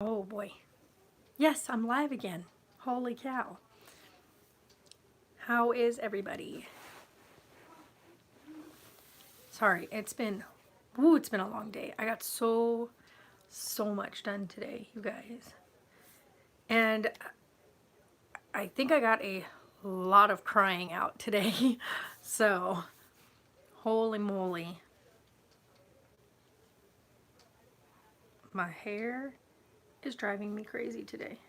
Oh boy. Yes, I'm live again. Holy cow. How is everybody? Sorry, it's been a long day. I got so much done today, you guys. And I think I got a lot of crying out today. So, holy moly. My hair is driving me crazy today.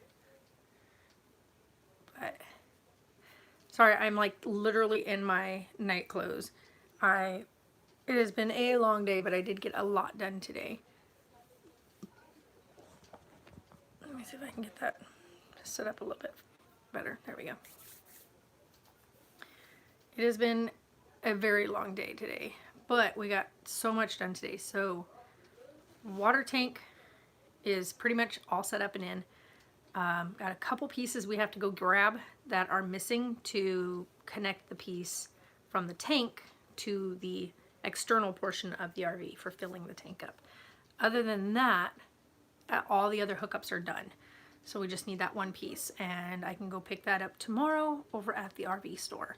But sorry, I'm like literally in my night clothes. It has been a long day, but I did get a lot done today. Let me see if I can get that set up a little bit better. There we go. It has been a very long day today, but we got so much done today. So water tank is pretty much all set up and in. Got a couple pieces we have to go grab that are missing to connect the piece from the tank to the external portion of the RV for filling the tank up. Other than that, all the other hookups are done. So we just need that one piece, and I can go pick that up tomorrow over at the RV store.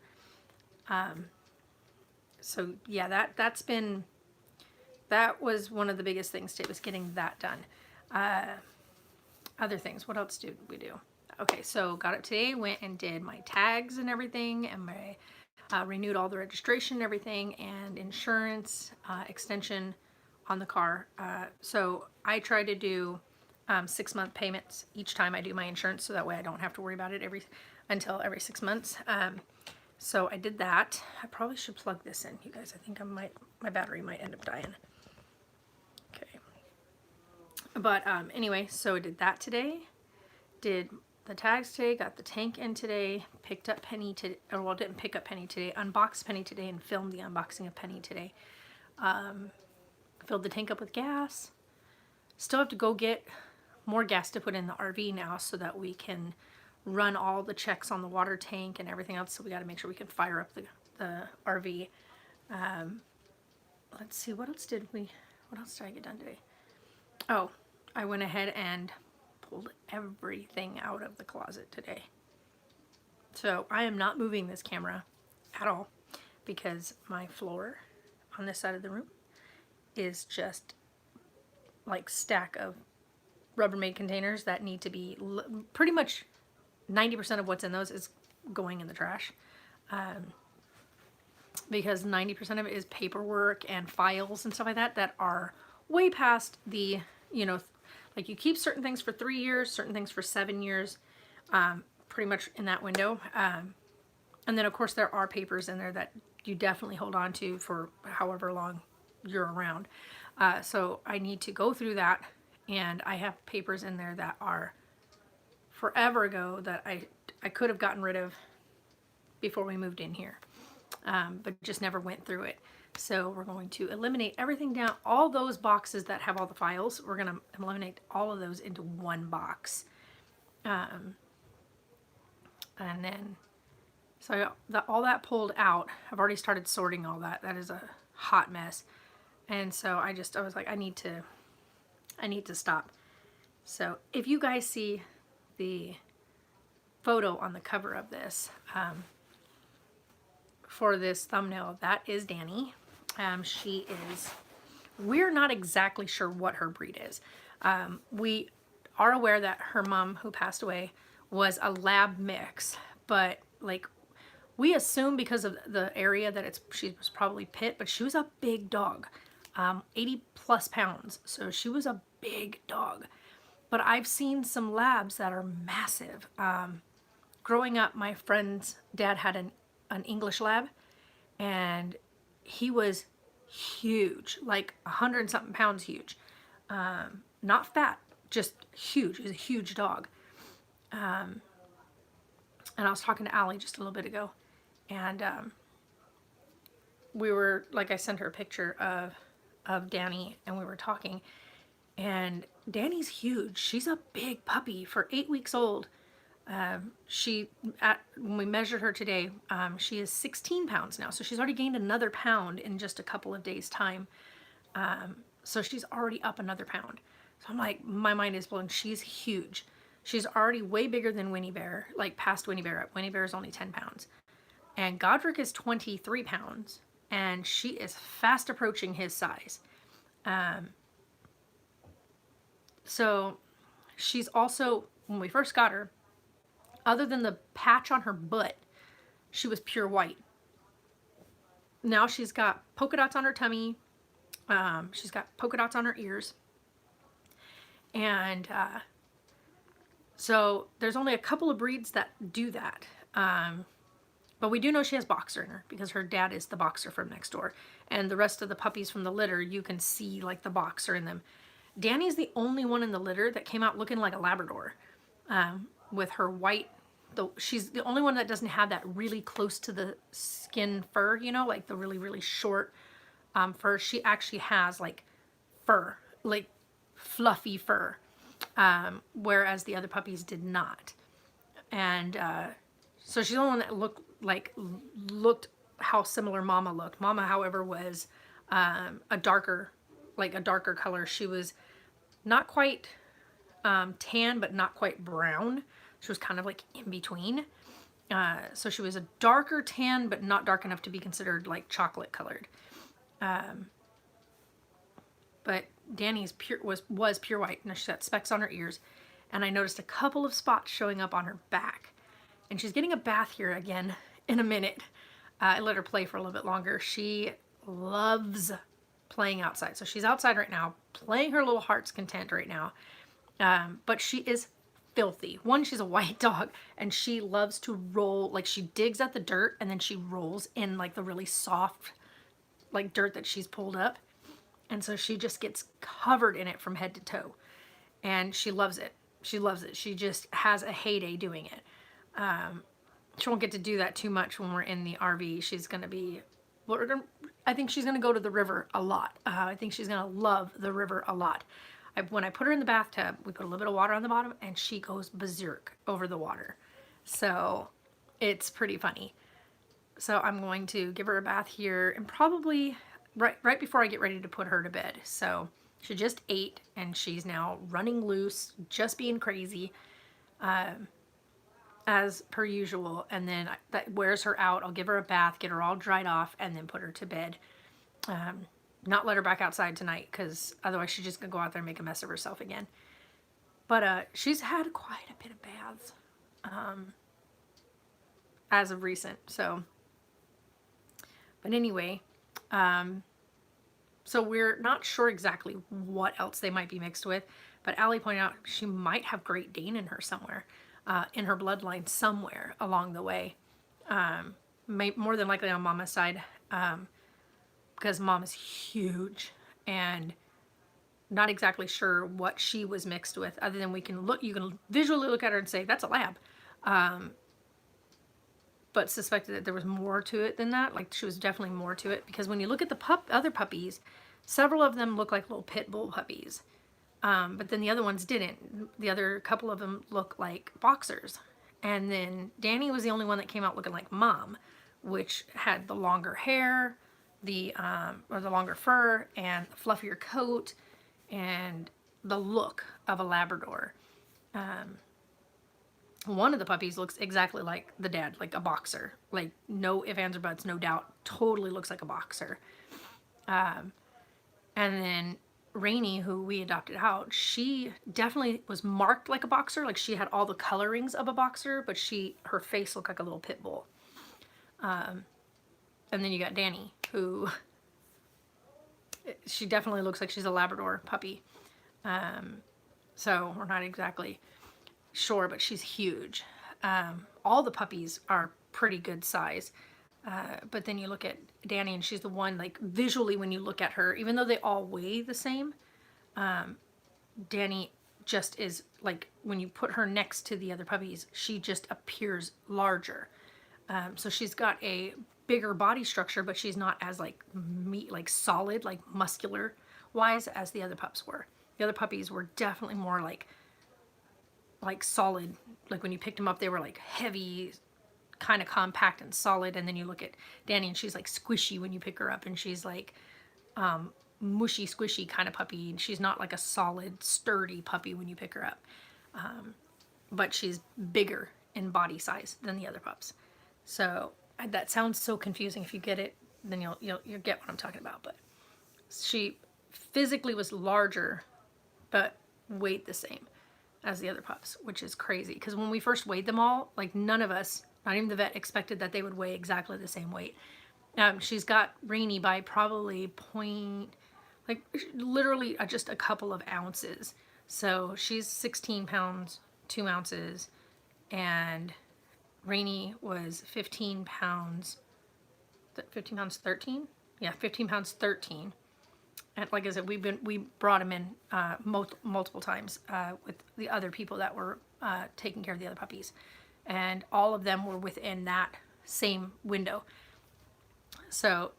So yeah, that was one of the biggest things today, was getting that done. Other things, what else did we do? Okay, so got up today, went and did my tags and everything, and my renewed all the registration and everything, and insurance extension on the car. So I try to do 6-month payments each time I do my insurance, so that way I don't have to worry about it until every 6 months. So I did that. I probably should plug this in, you guys. I think my battery might end up dying. Okay. But anyway, so I did that today. Did the tags today, got the tank in today, picked up Penny today, or well, didn't pick up Penny today, unboxed Penny today and filmed the unboxing of Penny today. Filled the tank up with gas. Still have to go get more gas to put in the RV now so that we can run all the checks on the water tank and everything else. So we got to make sure we can fire up the RV. Let's see, what else did I get done today? Oh, I went ahead and pulled everything out of the closet today. So I am not moving this camera at all because my floor on this side of the room is just like stack of Rubbermaid containers that need to be pretty much 90% of what's in those is going in the trash. Because 90% of it is paperwork and files and stuff like that that are way past the, like you keep certain things for 3 years, certain things for 7 years, pretty much in that window. And then of course there are papers in there that you definitely hold on to for however long you're around. So I need to go through that, and I have papers in there that are forever ago that I could have gotten rid of before we moved in here, but just never went through it. So we're going to eliminate everything down, all those boxes that have all the files, we're going to eliminate all of those into one box. And then, so all that pulled out, I've already started sorting all that. That is a hot mess. And so I was like, I need to stop. So if you guys see the photo on the cover of this, for this thumbnail, that is Danny. We're not exactly sure what her breed is. We are aware that her mom, who passed away, was a lab mix, but like we assume because of the area that she was probably pit, but she was a big dog, 80 plus pounds. So she was a big dog. But I've seen some labs that are massive. Growing up, my friend's dad had an English lab, and he was huge, like 100 something pounds huge. Not fat, just huge. He was a huge dog. And I was talking to Allie just a little bit ago, and I sent her a picture of Danny, and we were talking, and Danny's huge. She's a big puppy for 8 weeks old. When we measured her today, she is 16 pounds now. So she's already gained another pound in just a couple of days' time. So she's already up another pound. So I'm like, my mind is blown. She's huge. She's already way bigger than Winnie Bear, like past Winnie Bear. Winnie Bear is only 10 pounds. And Godric is 23 pounds. And she is fast approaching his size. So she's also, when we first got her, other than the patch on her butt, she was pure white. Now she's got polka dots on her tummy. She's got polka dots on her ears. And so there's only a couple of breeds that do that. But we do know she has boxer in her because her dad is the boxer from next door. And the rest of the puppies from the litter, you can see like the boxer in them. Danny's the only one in the litter that came out looking like a Labrador, with her white. She's the only one that doesn't have that really close to the skin fur, you know, like the really, really short fur. She actually has like fur, like fluffy fur, whereas the other puppies did not. And so she's the only one that looked how similar Mama looked. Mama, however, was a darker color. She was not quite tan, but not quite brown. She was kind of like in between. So she was a darker tan, but not dark enough to be considered like chocolate colored. But Danny's was pure white, and she's got specks on her ears. And I noticed a couple of spots showing up on her back. And she's getting a bath here again in a minute. I let her play for a little bit longer. She loves playing outside. So she's outside right now, playing her little heart's content right now. But she is filthy. One, she's a white dog, and she loves to roll. Like, she digs at the dirt, and then she rolls in like the really soft like dirt that she's pulled up. And so she just gets covered in it from head to toe. And she loves it. She loves it. She just has a heyday doing it. She won't get to do that too much when we're in the RV. She's going to be, I think she's going to go to the river a lot. I think she's going to love the river a lot. When I put her in the bathtub, we put a little bit of water on the bottom, and she goes berserk over the water. So it's pretty funny. So I'm going to give her a bath here, and probably right before I get ready to put her to bed. So she just ate, and she's now running loose, just being crazy, as per usual. And then that wears her out. I'll give her a bath, get her all dried off, and then put her to bed. Not let her back outside tonight, because otherwise she's just going to go out there and make a mess of herself again. But she's had quite a bit of baths as of recent. So, but anyway, so we're not sure exactly what else they might be mixed with. But Allie pointed out she might have Great Dane in her somewhere, in her bloodline somewhere along the way. More than likely on Mama's side. Because Mom is huge, and not exactly sure what she was mixed with, other than you can visually look at her and say that's a lab, but suspected that there was more to it than that. Like, she was definitely more to it, because when you look at the other puppies, several of them look like little pit bull puppies, but then the other ones didn't. The other couple of them look like boxers, and then Danny was the only one that came out looking like Mom, which had the longer hair, the longer fur, and the fluffier coat, and the look of a Labrador. One of the puppies looks exactly like the dad, like a boxer. Like, no ifs, ands, or buts, no doubt. Totally looks like a boxer. And then Rainy, who we adopted out, she definitely was marked like a boxer. Like, she had all the colorings of a boxer, but her face looked like a little pit bull. And then you got Danny, who, she definitely looks like she's a Labrador puppy. So we're not exactly sure, but she's huge. All the puppies are pretty good size. But then you look at Danny, and she's the one, like, visually when you look at her, even though they all weigh the same, Danny just is, like, when you put her next to the other puppies, she just appears larger. So she's got a bigger body structure, but she's not as like solid, like muscular wise as the other pups were. The other puppies were definitely more like solid. Like, when you picked them up, they were like heavy, kind of compact and solid. And then you look at Danny, and she's like squishy when you pick her up, and she's like mushy, squishy kind of puppy. She's not like a solid, sturdy puppy when you pick her up. But she's bigger in body size than the other pups. So that sounds so confusing. If you get it, then you'll get what I'm talking about. But she physically was larger, but weighed the same as the other pups, which is crazy. Because when we first weighed them all, like none of us, not even the vet, expected that they would weigh exactly the same weight. She's got Rainy by probably like literally just a couple of ounces. So she's 16 pounds, 2 ounces, and Rainy was 15 pounds, 15 pounds 13? Yeah, 15 pounds 13. And like I said, we brought him in multiple times with the other people that were taking care of the other puppies, and all of them were within that same window. So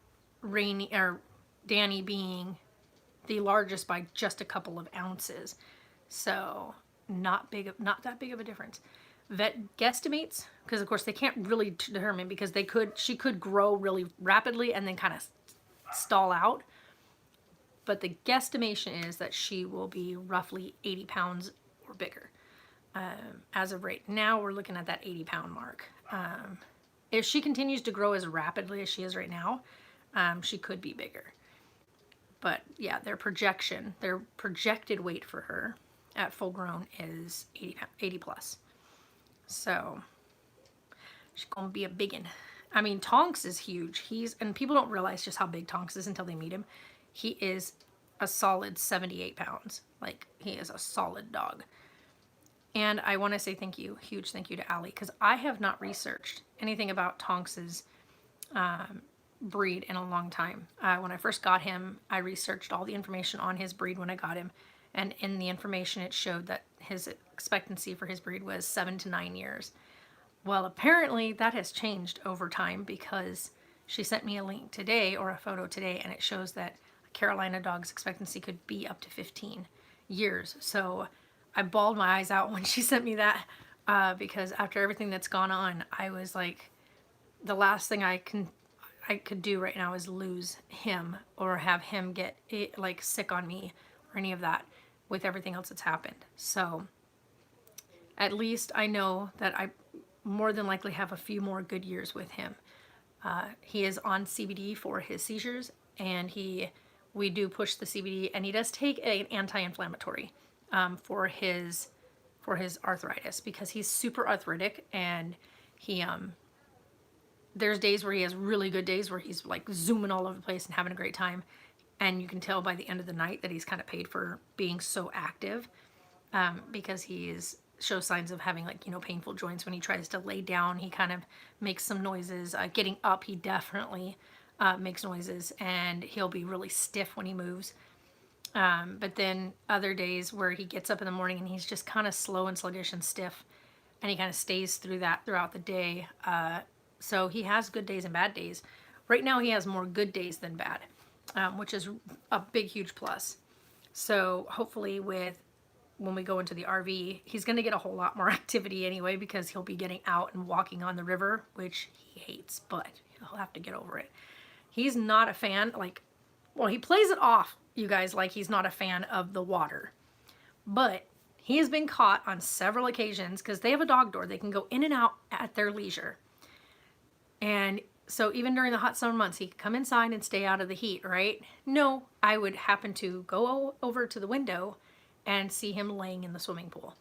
Danny being the largest by just a couple of ounces, so not that big of a difference. Vet guesstimates, because of course they can't really determine, because she could grow really rapidly and then kind of stall out. But the guesstimation is that she will be roughly 80 pounds or bigger. As of right now, we're looking at that 80-pound mark. If she continues to grow as rapidly as she is right now, she could be bigger. But yeah, their projected weight for her at full grown is 80 plus. So she's gonna be a biggin. I mean, Tonks is huge. And people don't realize just how big Tonks is until they meet him. He is a solid 78 pounds. Like, he is a solid dog. And I want to say huge thank you to Allie, because I have not researched anything about Tonks's breed in a long time. When I first got him, I researched all the information on his breed when I got him. And in the information, it showed that his expectancy for his breed was 7 to 9 years. Well, apparently that has changed over time, because she sent me a link today, or a photo today, and it shows that a Carolina dog's expectancy could be up to 15 years. So I bawled my eyes out when she sent me that, because after everything that's gone on, I was like, the last thing I could do right now is lose him, or have him get like sick on me, or any of that, with everything else that's happened. So at least I know that I more than likely have a few more good years with him. He is on CBD for his seizures, and we do push the CBD, and he does take an anti-inflammatory for his arthritis, because he's super arthritic, and there's days where he has really good days where he's like zooming all over the place and having a great time, and you can tell by the end of the night that he's kind of paid for being so active, because shows signs of having, like, painful joints. When he tries to lay down, he kind of makes some noises. Getting up, he definitely makes noises, and he'll be really stiff when he moves. But then other days where he gets up in the morning and he's just kind of slow and sluggish and stiff, and he kind of stays throughout the day. So he has good days and bad days. Right now he has more good days than bad, which is a big, huge plus. So hopefully when we go into the RV, he's going to get a whole lot more activity anyway, because he'll be getting out and walking on the river, which he hates, but he'll have to get over it. He's not a fan, he plays it off, you guys, like he's not a fan of the water. But he has been caught on several occasions, because they have a dog door. They can go in and out at their leisure. And so even during the hot summer months, he could come inside and stay out of the heat, right? No, I would happen to go over to the window and see him laying in the swimming pool.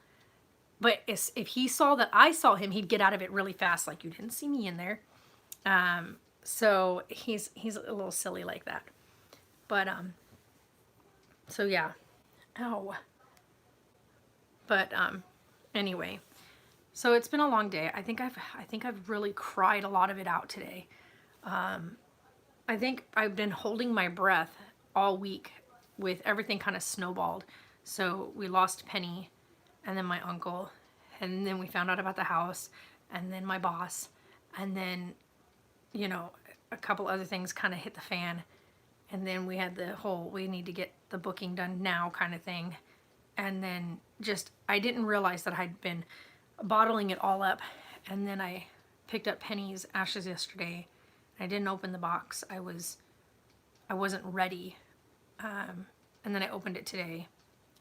But if he saw that I saw him, he'd get out of it really fast, like, you didn't see me in there. So he's a little silly like that. But so yeah. Ow. But anyway, so it's been a long day. I think I've really cried a lot of it out today. I think I've been holding my breath all week with everything kind of snowballed. So we lost Penny, and then my uncle, and then we found out about the house, and then my boss, and then, a couple other things kind of hit the fan. And then we had the whole, we need to get the booking done now kind of thing. And then I didn't realize that I'd been bottling it all up. And then I picked up Penny's ashes yesterday. I didn't open the box. I wasn't ready And then I opened it today,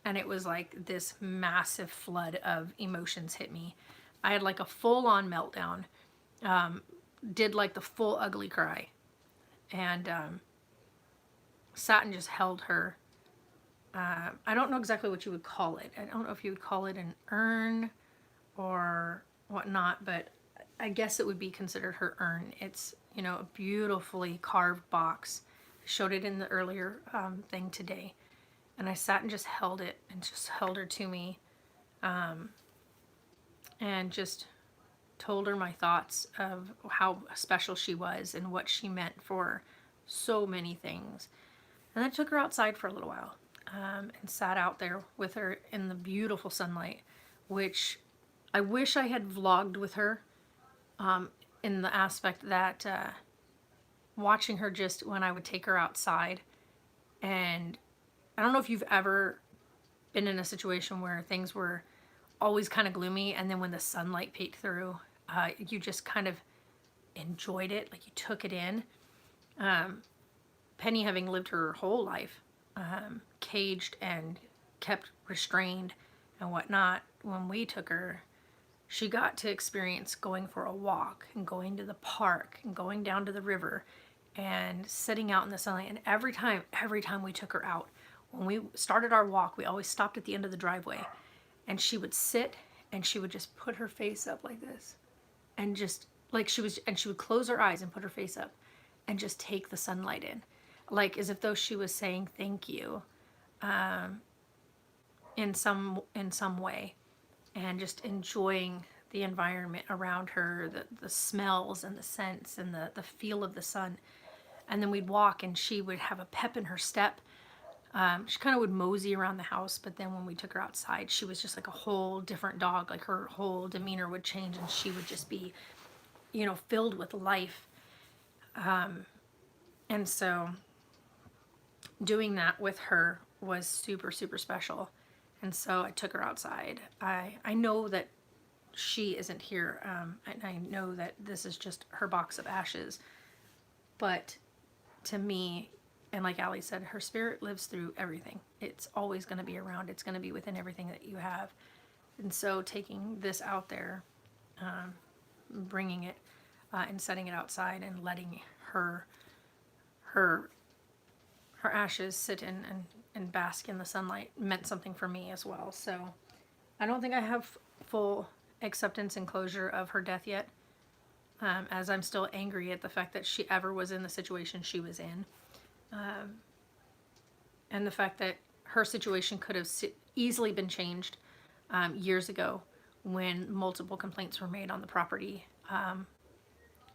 and it was like this massive flood of emotions hit me. I had like a full-on meltdown, did like the full ugly cry, and sat and just held her. I don't know exactly what you would call it. I don't know if you would call it an urn or whatnot, but I guess it would be considered her urn. It's, you know, a beautifully carved box. I showed it in the earlier thing today. And I sat and just held it and just held her to me, and just told her my thoughts of how special she was and what she meant for so many things. And I took her outside for a little while, and sat out there with her in the beautiful sunlight, which I wish I had vlogged with her, in the aspect that watching her just when I would take her outside. And I don't know if you've ever been in a situation where things were always kind of gloomy, and then when the sunlight peeked through, you just kind of enjoyed it, like you took it in. Penny, having lived her whole life caged and kept restrained and whatnot, when we took her, she got to experience going for a walk and going to the park and going down to the river and sitting out in the sunlight. And every time we took her out, when we started our walk, we always stopped at the end of the driveway, and she would sit and she would just put her face up like this, and just like she would close her eyes and put her face up and just take the sunlight in, like as if though she was saying thank you, in some way, and just enjoying the environment around her, the smells and the scents and the feel of the sun. And then we'd walk and she would have a pep in her step. She kind of would mosey around the house, but then when we took her outside, she was just like a whole different dog. Like her whole demeanor would change, and she would just be, you know, filled with life. And so doing that with her was super, super special. And so I took her outside. I know that she isn't here, and I know that this is just her box of ashes. But to me, and like Allie said, her spirit lives through everything. It's always going to be around. It's going to be within everything that you have. And so taking this out there, bringing it, and setting it outside and letting her ashes sit in and bask in the sunlight meant something for me as well. So I don't think I have full acceptance and closure of her death yet, as I'm still angry at the fact that she ever was in the situation she was in. And the fact that her situation could have easily been changed years ago when multiple complaints were made on the property,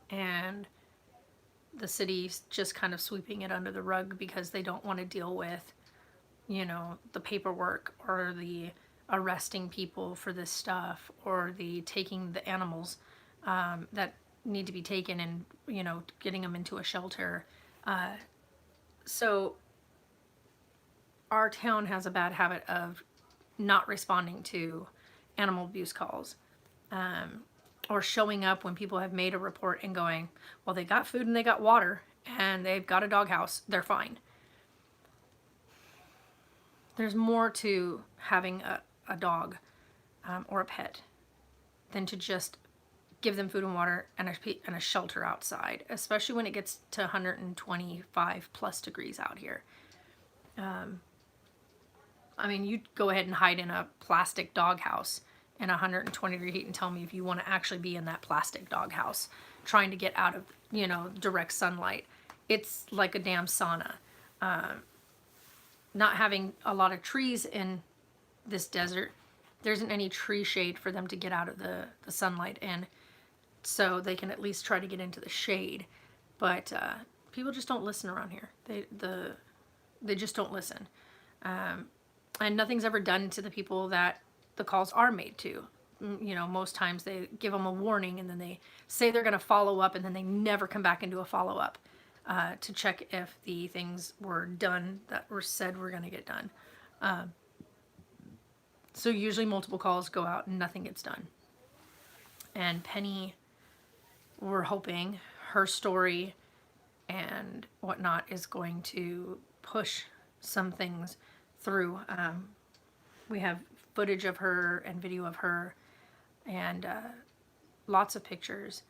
and the city's just kind of sweeping it under the rug because they don't want to deal with, you know, the paperwork or the arresting people for this stuff, or the taking the animals that need to be taken and, you know, getting them into a shelter. So our town has a bad habit of not responding to animal abuse calls, or showing up when people have made a report and going, well, they got food and they got water and they've got a doghouse, they're fine. There's more to having a dog, or a pet, than to just give them food and water and a shelter outside, especially when it gets to 125 plus degrees out here. I mean, you go ahead and hide in a plastic doghouse in 120-degree heat and tell me if you want to actually be in that plastic doghouse trying to get out of, you know, direct sunlight. It's like a damn sauna. Not having a lot of trees in this desert, there isn't any tree shade for them to get out of the sunlight in, so they can at least try to get into the shade. But people just don't listen around here. They just don't listen. And nothing's ever done to the people that the calls are made to. You know, most times they give them a warning and then they say they're going to follow up, and then they never come back and do a follow-up to check if the things were done that were said were going to get done. So usually multiple calls go out and nothing gets done. And Penny, we're hoping her story and whatnot is going to push some things through. We have footage of her and video of her, and lots of pictures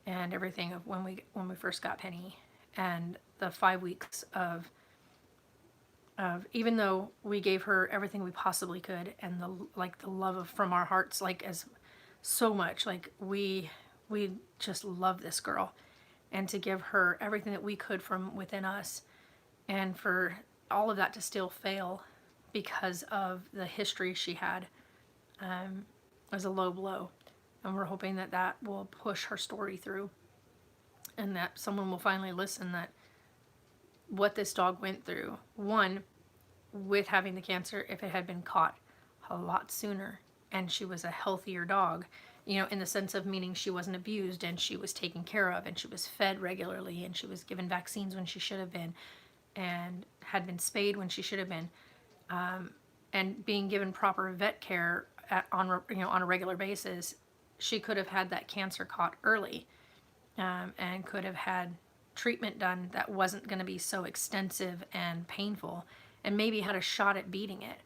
and everything of when we first got Penny, and the 5 weeks of even though we gave her everything we possibly could, and the love of from our hearts, like as so much, like we just love this girl, and to give her everything that we could from within us, and for all of that to still fail because of the history she had, was a low blow. And we're hoping that that will push her story through, and that someone will finally listen, that what this dog went through, one, with having the cancer, if it had been caught a lot sooner and she was a healthier dog, you know, in the sense of meaning she wasn't abused and she was taken care of and she was fed regularly and she was given vaccines when she should have been, and had been spayed when she should have been, and being given proper vet care on a regular basis, she could have had that cancer caught early, and could have had treatment done that wasn't going to be so extensive and painful, and maybe had a shot at beating it.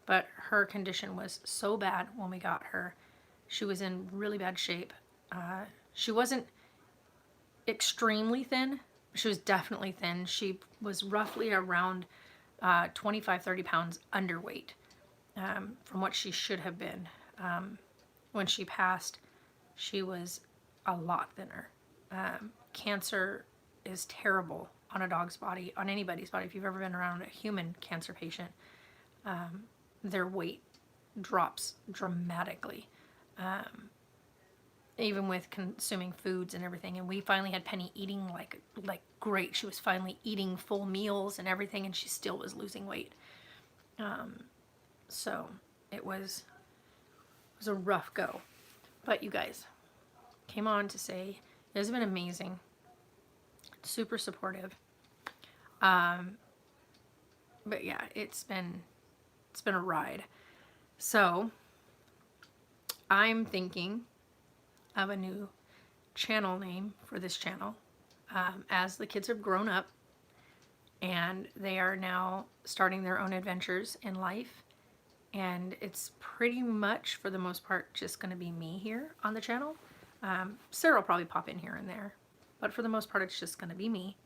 But her condition was so bad when we got her. She was in really bad shape. She wasn't extremely thin. She was definitely thin. She was roughly around 25, 30 pounds underweight, from what she should have been. When she passed, she was a lot thinner. Cancer is terrible on a dog's body, on anybody's body. If you've ever been around a human cancer patient, their weight drops dramatically, even with consuming foods and everything. And we finally had Penny eating like great. She was finally eating full meals and everything, and she still was losing weight. So it was a rough go. But you guys came on to say it has been amazing, super supportive. But yeah, it's been a ride. So I'm thinking of a new channel name for this channel, as the kids have grown up and they are now starting their own adventures in life, and it's pretty much for the most part just going to be me here on the channel. Sarah will probably pop in here and there, but for the most part it's just going to be me.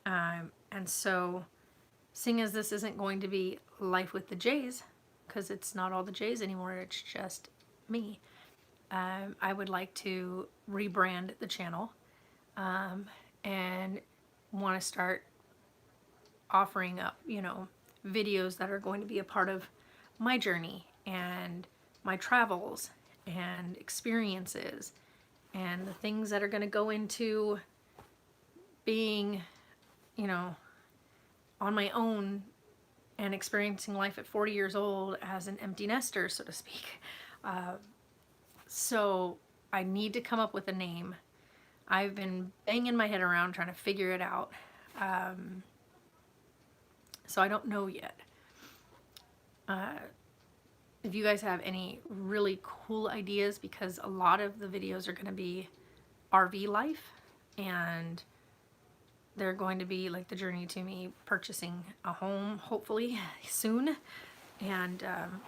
And so, seeing as this isn't going to be Life with the Jays, because it's not all the Jays anymore, it's just me, I would like to rebrand the channel, and want to start offering up, videos that are going to be a part of my journey and my travels and experiences, and the things that are going to go into being, on my own and experiencing life at 40 years old as an empty nester, so to speak. So I need to come up with a name. I've been banging my head around trying to figure it out. So I don't know yet. If you guys have any really cool ideas, because a lot of the videos are going to be RV life, and they're going to be like the journey to me purchasing a home, hopefully soon, and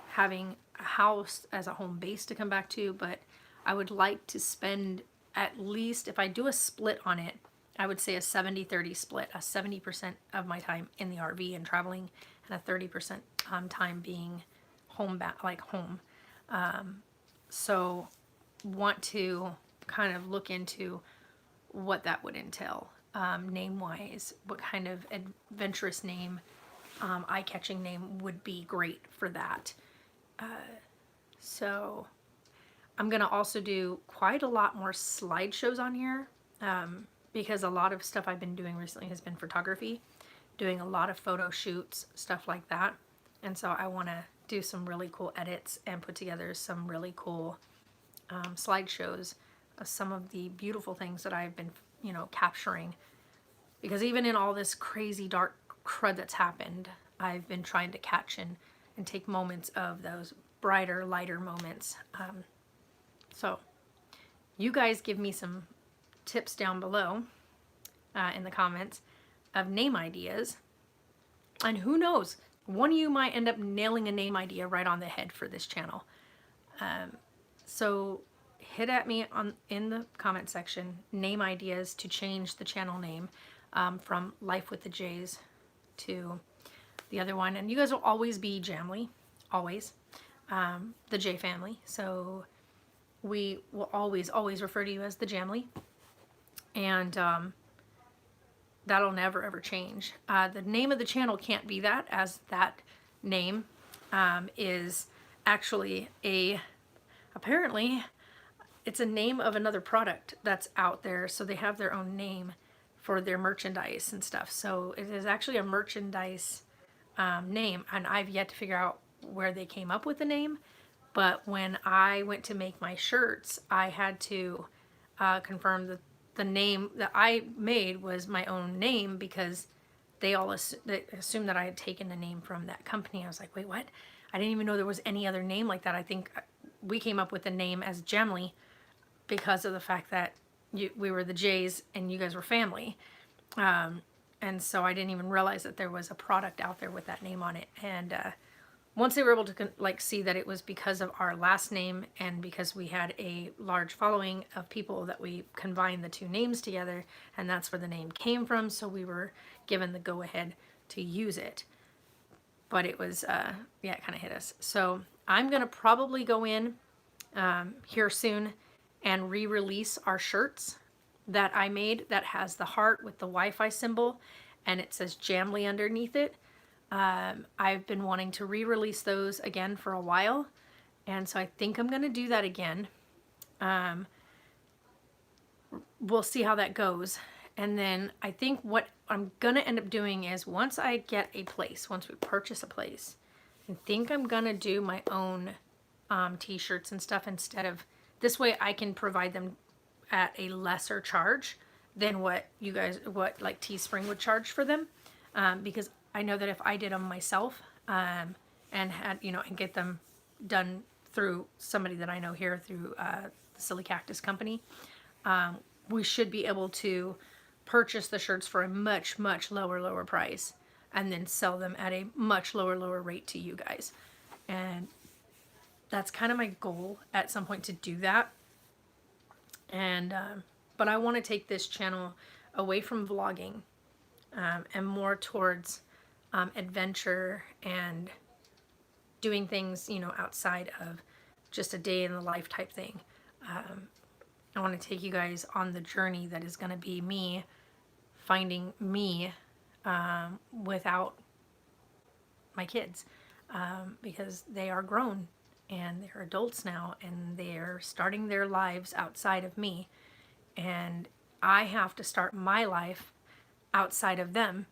having a house as a home base to come back to. But I would like to spend, at least if I do a split on it, I would say a 70-30 split, a 70% of my time in the RV and traveling, and a 30% time being home. So want to kind of look into what that would entail, name-wise, what kind of adventurous name, eye-catching name would be great for that. So I'm going to also do quite a lot more slideshows on here, because a lot of stuff I've been doing recently has been photography, doing a lot of photo shoots, stuff like that. And so I want to do some really cool edits and put together some really cool slideshows of some of the beautiful things that I've been, capturing. Because even in all this crazy dark crud that's happened, I've been trying to catch and take moments of those brighter, lighter moments. So you guys give me some tips down below in the comments of name ideas. And who knows, one of you might end up nailing a name idea right on the head for this channel. So hit at me in the comment section, name ideas to change the channel name from Life with the Jays to the other one. And you guys will always be Jamly, always, the J family. So we will always, always refer to you as the Jamly. And that'll never, ever change. The name of the channel can't be that, as that name is actually apparently it's a name of another product that's out there. So they have their own name for their merchandise and stuff. So it is actually a merchandise name, and I've yet to figure out where they came up with the name. But when I went to make my shirts, I had to confirm that the name that I made was my own name, because they all assumed that I had taken the name from that company. I was like, wait, what? I didn't even know there was any other name like that. I think we came up with the name as Jamly because of the fact that we were the Jays and you guys were family. And so I didn't even realize that there was a product out there with that name on it. And once they were able to see that it was because of our last name, and because we had a large following of people, that we combined the two names together, and that's where the name came from. So we were given the go ahead to use it. But it was, yeah, it kind of hit us. So I'm going to probably go in here soon and re-release our shirts that I made that has the heart with the Wi-Fi symbol, and it says Jamly underneath it. I've been wanting to re-release those again for a while, and so I think I'm going to do that again. We'll see how that goes. And then I think what I'm going to end up doing is, once I get a place, once we purchase a place, I think I'm going to do my own t-shirts and stuff instead of, this way I can provide them at a lesser charge than what like Teespring would charge for them. Because I know that if I did them myself and had, and get them done through somebody that I know here through the Silly Cactus Company, we should be able to purchase the shirts for a much, much lower price, and then sell them at a much lower rate to you guys. And that's kind of my goal at some point, to do that. And but I want to take this channel away from vlogging and more towards adventure and doing things, outside of just a day in the life type thing. I want to take you guys on the journey that is going to be me finding me without my kids, because they are grown and they're adults now, and they're starting their lives outside of me, and I have to start my life outside of them.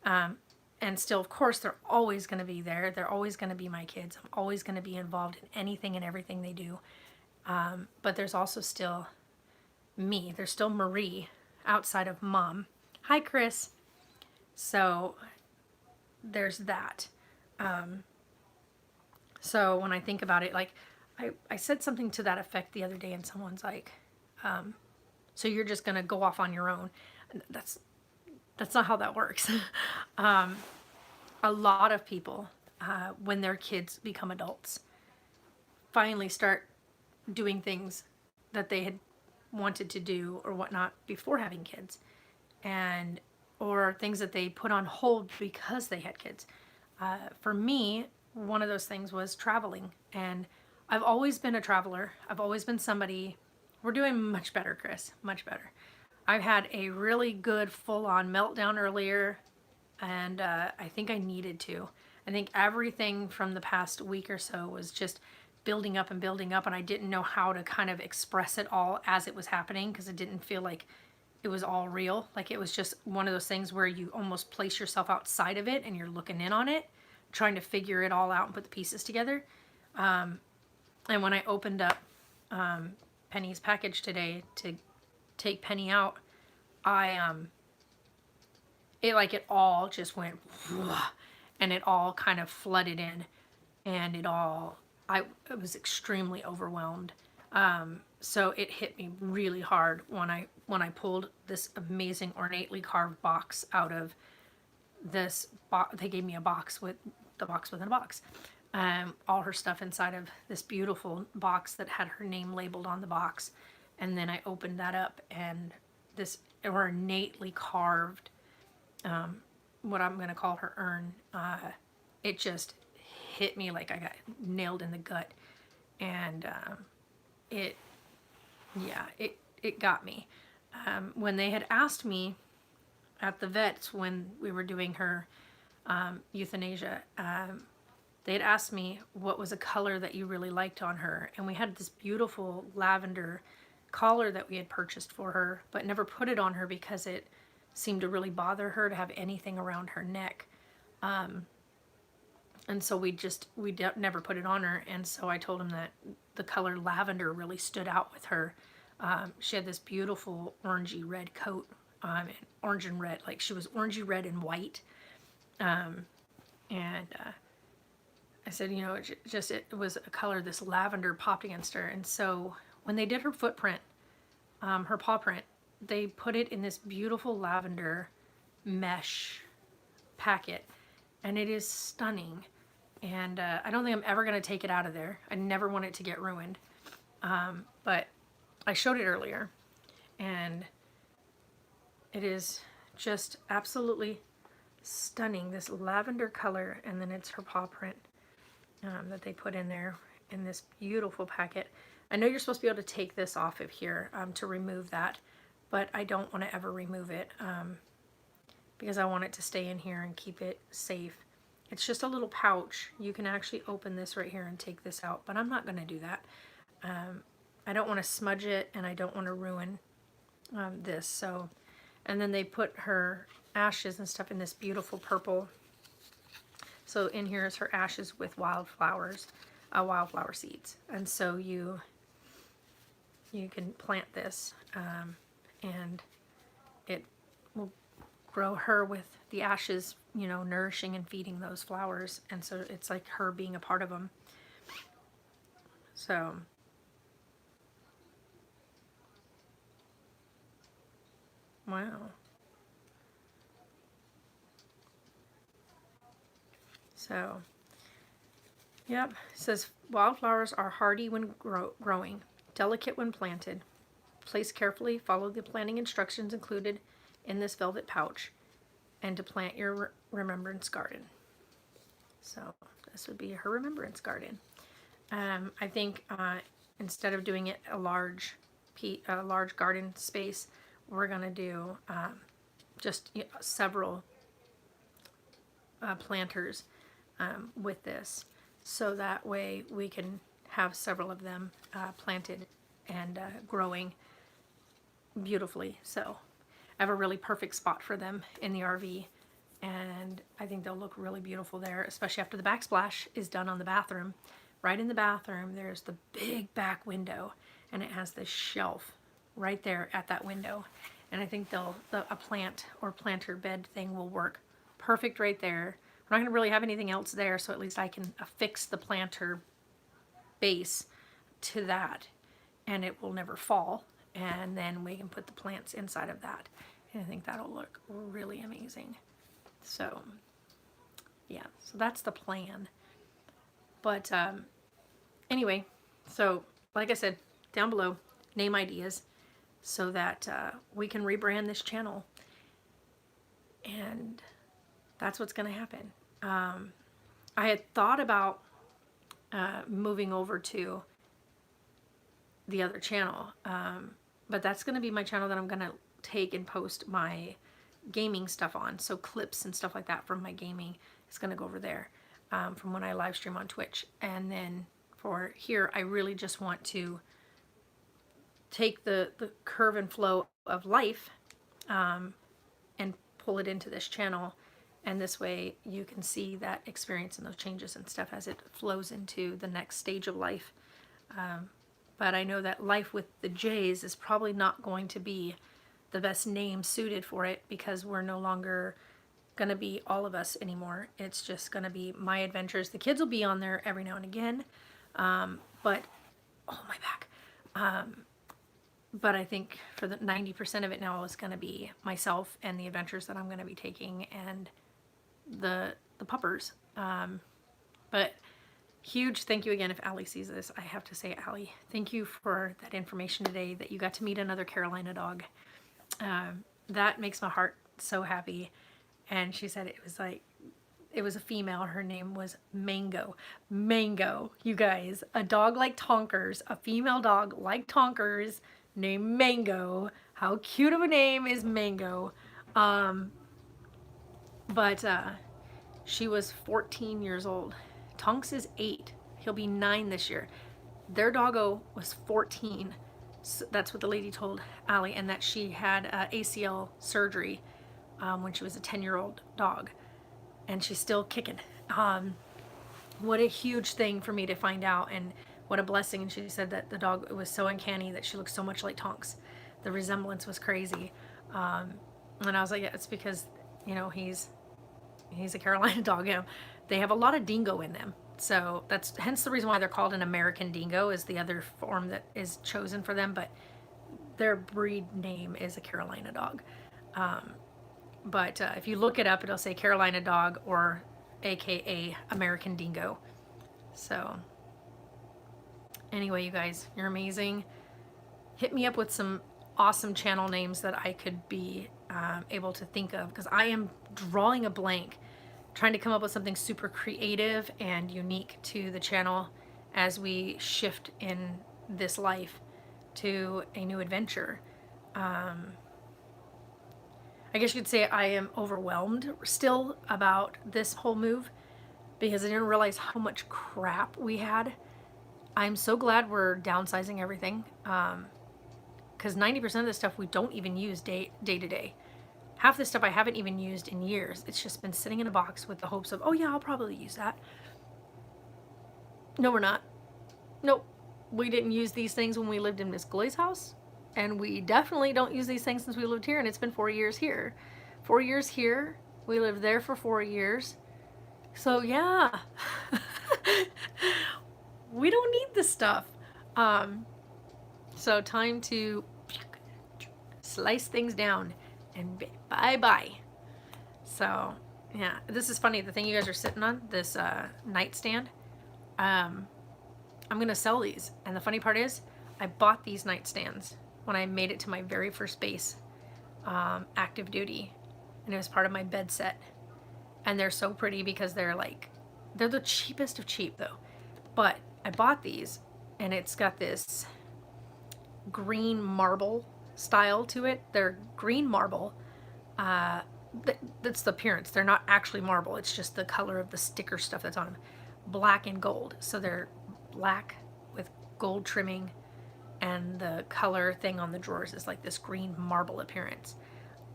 And still, of course, they're always going to be there. They're always going to be my kids. I'm always going to be involved in anything and everything they do. But there's also still me. There's still Marie outside of Mom. Hi, Chris. So there's that. So when I think about it, like I said something to that effect the other day, and someone's like, so you're just going to go off on your own. That's not how that works. A lot of people, when their kids become adults, finally start doing things that they had wanted to do or whatnot before having kids, or things that they put on hold because they had kids. For me, one of those things was traveling, and I've always been a traveler. I've always been somebody. We're doing much better, Chris, much better. I've had a really good full-on meltdown earlier, and I think I needed to. I think everything from the past week or so was just building up, and I didn't know how to kind of express it all as it was happening, because it didn't feel like it was all real. Like it was just one of those things where you almost place yourself outside of it and you're looking in on it, trying to figure it all out and put the pieces together. And when I opened up Penny's package today to take Penny out, it all just went, and it all kind of flooded in, and I was extremely overwhelmed. So it hit me really hard when I pulled this amazing ornately carved box out of this box. They gave me a box with the box within a box. All her stuff inside of this beautiful box that had her name labeled on the box. And then I opened that up, and this ornately carved, what I'm going to call her urn, it just hit me like I got nailed in the gut. And it, yeah, it got me. When they had asked me at the vets when we were doing her euthanasia, they had asked me what was a color that you really liked on her. And we had this beautiful lavender collar that we had purchased for her, but never put it on her because it seemed to really bother her to have anything around her neck. And so we never put it on her. And so I told him that the color lavender really stood out with her. She had this beautiful orangey red coat, orange and red, like she was orangey red and white. And I said, you know, it was a color, this lavender popped against her. And so when they did her footprint, her paw print, they put it in this beautiful lavender mesh packet, and it is stunning. And I don't think I'm ever going to take it out of there. I never want it to get ruined. But I showed it earlier, and it is just absolutely stunning, this lavender color, and then it's her paw print that they put in there in this beautiful packet. I know you're supposed to be able to take this off of here to remove that, but I don't want to ever remove it because I want it to stay in here and keep it safe. It's just a little pouch. You can actually open this right here and take this out, but I'm not going to do that. I don't want to smudge it, and I don't want to ruin this. So, and then they put her ashes and stuff in this beautiful purple. So in here is her ashes with wildflower seeds. And so you can plant this, and it will grow her with the ashes, you know, nourishing and feeding those flowers. And so it's like her being a part of them. So wow. So, yep, it says wildflowers are hardy when growing, delicate when planted. Place carefully, follow the planting instructions included in this velvet pouch, and to plant your remembrance garden. So this would be her remembrance garden. I think instead of doing it a large garden space, we're gonna do just several planters with this, so that way we can have several of them planted and growing beautifully. So I have a really perfect spot for them in the RV, and I think they'll look really beautiful there, especially after the backsplash is done on the bathroom. Right in the bathroom, there's the big back window, and it has this shelf right there at that window. And I think a plant or planter bed thing will work perfect right there. We're not going to really have anything else there, so at least I can affix the planter base to that, and it will never fall. And then we can put the plants inside of that. And I think that'll look really amazing. So, yeah, so that's the plan. But anyway, so like I said, down below, name ideas so that we can rebrand this channel. And that's what's going to happen. I had thought about moving over to the other channel, but that's going to be my channel that I'm going to take and post my gaming stuff on. So clips and stuff like that from my gaming is going to go over there from when I live stream on Twitch. And then for here, I really just want to take the curve and flow of life and pull it into this channel. And this way you can see that experience and those changes and stuff as it flows into the next stage of life. But I know that Life with the Jays is probably not going to be the best name suited for it, because we're no longer going to be all of us anymore. It's just going to be my adventures. The kids will be on there every now and again. But, oh, my back. But I think for the 90% of it now is going to be myself and the adventures that I'm going to be taking and the puppers. But huge thank you again if Allie sees this. I have to say, Allie, thank you for that information today, that you got to meet another Carolina dog. That makes my heart so happy. And she said it was a female. Her name was Mango. Mango, you guys. A dog like Tonkers, a female dog like Tonkers named Mango. How cute of a name is Mango? But she was 14 years old. Tonks is 8. He'll be 9 this year. Their doggo was 14. So that's what the lady told Allie, and that she had ACL surgery when she was a 10-year-old dog. And she's still kicking. What a huge thing for me to find out, and what a blessing. And she said that the dog, it was so uncanny that she looked so much like Tonks. The resemblance was crazy. And I was like, yeah, it's because, you know, he's a Carolina dog. You know, they have a lot of dingo in them. So that's hence the reason why they're called an American dingo, is the other form that is chosen for them. But their breed name is a Carolina dog. But if you look it up, it'll say Carolina dog or AKA American dingo. So anyway, you guys, you're amazing. Hit me up with some awesome channel names that I could be able to think of, because I am drawing a blank, trying to come up with something super creative and unique to the channel as we shift in this life to a new adventure. I guess you could say I am overwhelmed still about this whole move, because I didn't realize how much crap we had. I'm so glad we're downsizing everything, because 90% of the stuff we don't even use day to day. Half the stuff I haven't even used in years. It's just been sitting in a box with the hopes of, oh yeah, I'll probably use that. No, we're not. Nope. We didn't use these things when we lived in Miss Gloy's house. And we definitely don't use these things since we lived here, and it's been 4 years here. 4 years here. We lived there for 4 years. So yeah. We don't need this stuff. So time to slice things down and bye-bye. So yeah, this is funny. The thing you guys are sitting on, this nightstand, I'm gonna sell these. And the funny part is, I bought these nightstands when I made it to my very first base, active duty, and it was part of my bed set. And they're so pretty because they're the cheapest of cheap though. But I bought these, and it's got this green marble style to it. They're green marble. That's the appearance. They're not actually marble. It's just the color of the sticker stuff that's on them. Black and gold. So they're black with gold trimming, and the color thing on the drawers is like this green marble appearance.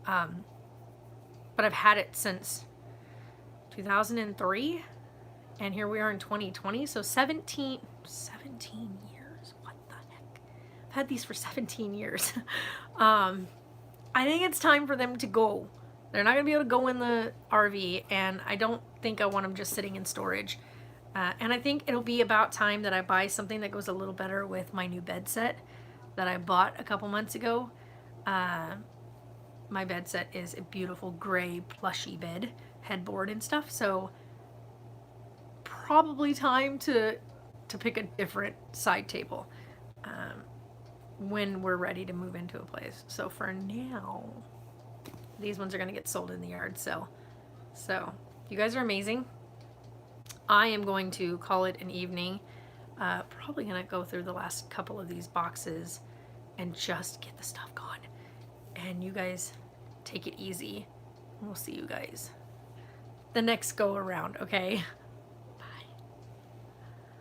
But I've had it since 2003, and here we are in 2020, so 17 years. What the heck? I've had these for 17 years. I think it's time for them to go. They're not going to be able to go in the RV, and I don't think I want them just sitting in storage. And I think it'll be about time that I buy something that goes a little better with my new bed set that I bought a couple months ago. My bed set is a beautiful gray plushy bed, headboard and stuff, so probably time to pick a different side table when we're ready to move into a place. So for now, these ones are going to get sold in the yard sale. So you guys are amazing. I am going to call it an evening. Probably going to go through the last couple of these boxes and just get the stuff gone. And you guys take it easy. We'll see you guys the next go around, okay?